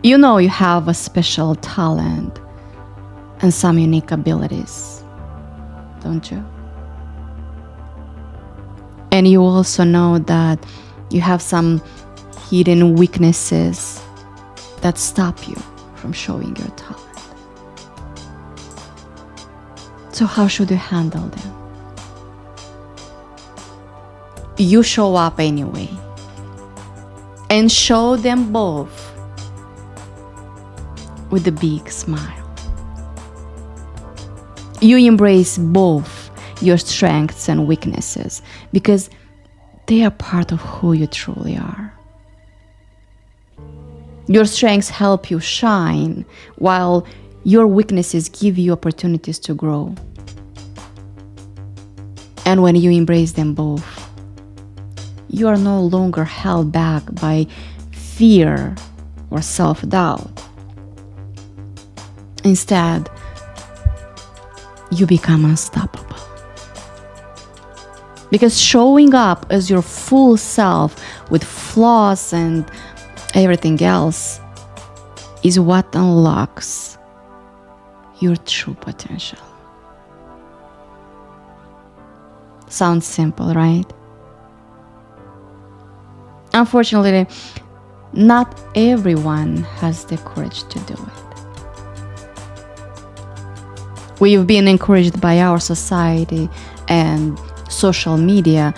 You know you have a special talent and some unique abilities, don't you? And you also know that you have some hidden weaknesses that stop you from showing your talent. So how should you handle them? You show up anyway and show them both with a big smile. You embrace both your strengths and weaknesses because they are part of who you truly are. Your strengths help you shine, while your weaknesses give you opportunities to grow. And when you embrace them both, you are no longer held back by fear or self-doubt. Instead, you become unstoppable. Because showing up as your full self with flaws and everything else is what unlocks your true potential. Sounds simple, right? Unfortunately, not everyone has the courage to do it. We've been encouraged by our society and social media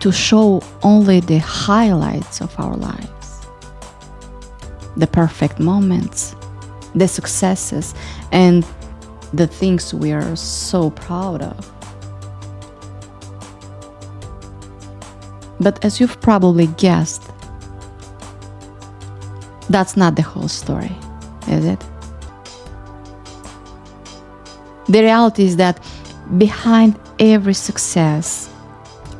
to show only the highlights of our lives, the perfect moments, the successes, and the things we are so proud of. But as you've probably guessed, that's not the whole story, is it? The reality is that behind every success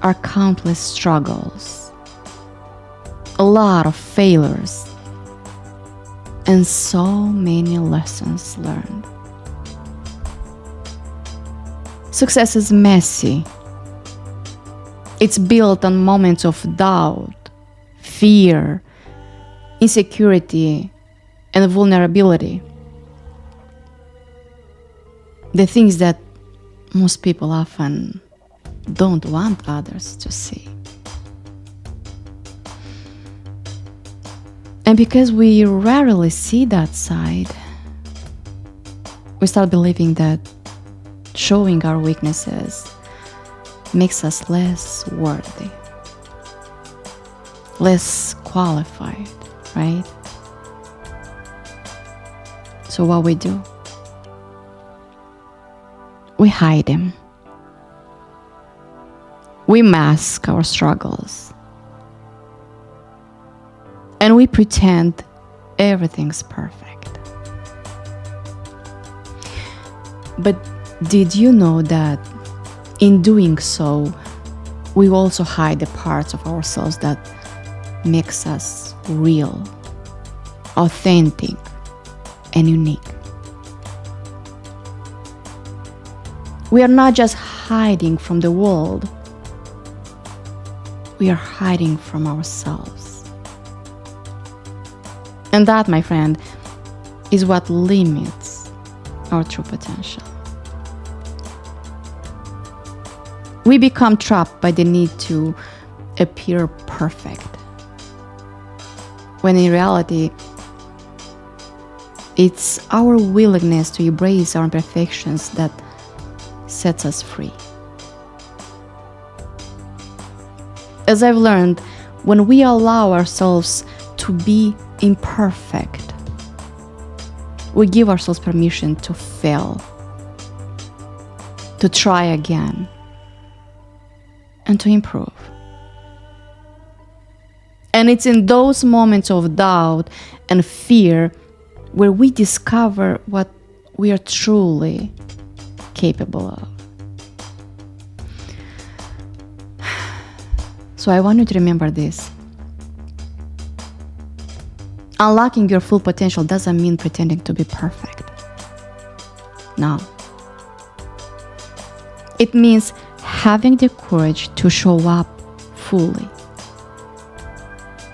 are countless struggles, a lot of failures, and so many lessons learned. Success is messy. It's built on moments of doubt, fear, insecurity, and vulnerability. The things that most people often don't want others to see. And because we rarely see that side, we start believing that showing our weaknesses makes us less worthy, less qualified, right? So what we do? We hide them. We mask our struggles. And we pretend everything's perfect. But did you know that in doing so, we also hide the parts of ourselves that makes us real, authentic, and unique? We are not just hiding from the world, we are hiding from ourselves. And that, my friend, is what limits our true potential. We become trapped by the need to appear perfect, when in reality, it's our willingness to embrace our imperfections that sets us free. As I've learned, when we allow ourselves to be imperfect, we give ourselves permission to fail, to try again, and to improve. And it's in those moments of doubt and fear where we discover what we are truly capable of. So I want you to remember this. Unlocking your full potential doesn't mean pretending to be perfect. No. It means having the courage to show up fully,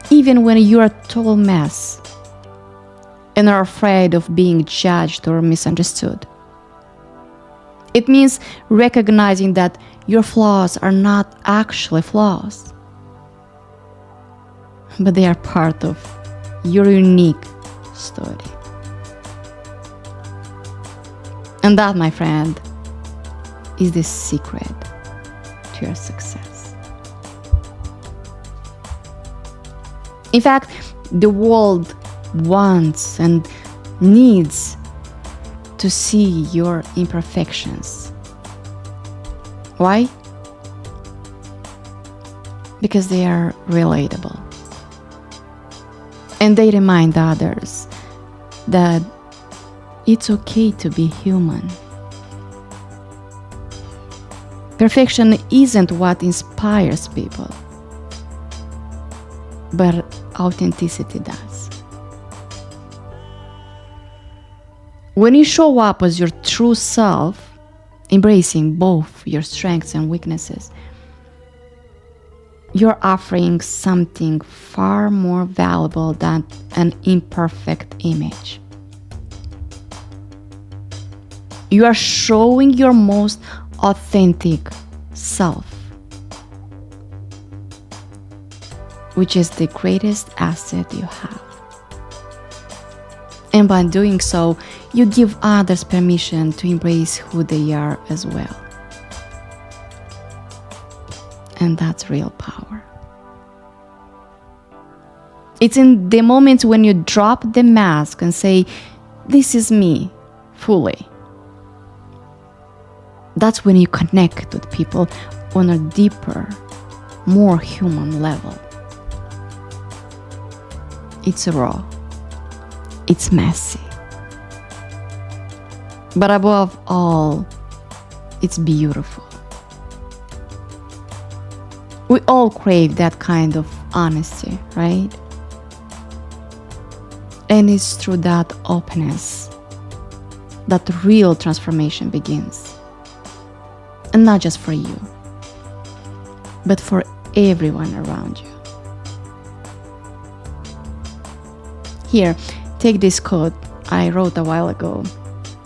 even when you're a total mess, and are afraid of being judged or misunderstood. It means recognizing that your flaws are not actually flaws, but they are part of your unique story. And that, my friend, is the secret to your success. In fact, the world wants and needs to see your imperfections. Why? Because they are relatable. And they remind others that it's okay to be human. Perfection isn't what inspires people, but authenticity does. When you show up as your true self, embracing both your strengths and weaknesses, you're offering something far more valuable than an imperfect image. You are showing your most authentic self, which is the greatest asset you have. And by doing so, you give others permission to embrace who they are as well. And that's real power. It's in the moments when you drop the mask and say, "This is me, fully." That's when you connect with people on a deeper, more human level. It's raw. It's messy. But above all, it's beautiful. We all crave that kind of honesty, right? And it's through that openness that real transformation begins. And not just for you, but for everyone around you. Here, take this quote I wrote a while ago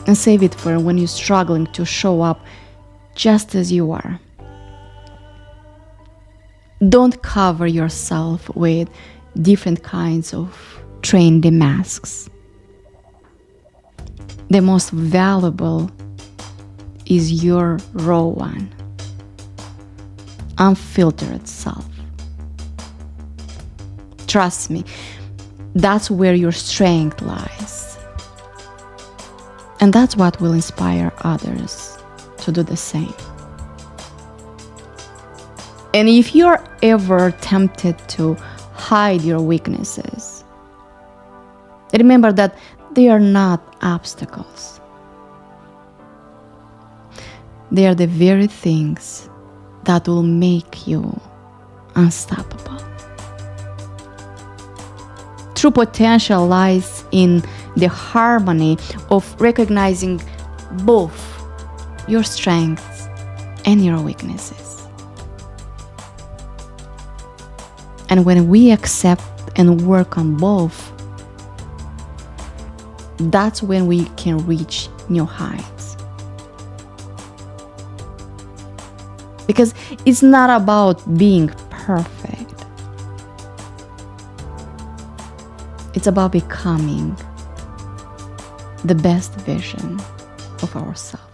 and save it for when you're struggling to show up just as you are. Don't cover yourself with different kinds of trendy masks. The most valuable is your raw one, unfiltered self. Trust me, that's where your strength lies. And that's what will inspire others to do the same. And if you're ever tempted to hide your weaknesses, remember that they are not obstacles. They are the very things that will make you unstoppable. True potential lies in the harmony of recognizing both your strengths and your weaknesses. And when we accept and work on both, that's when we can reach new heights. Because it's not about being perfect. It's about becoming the best version of ourselves.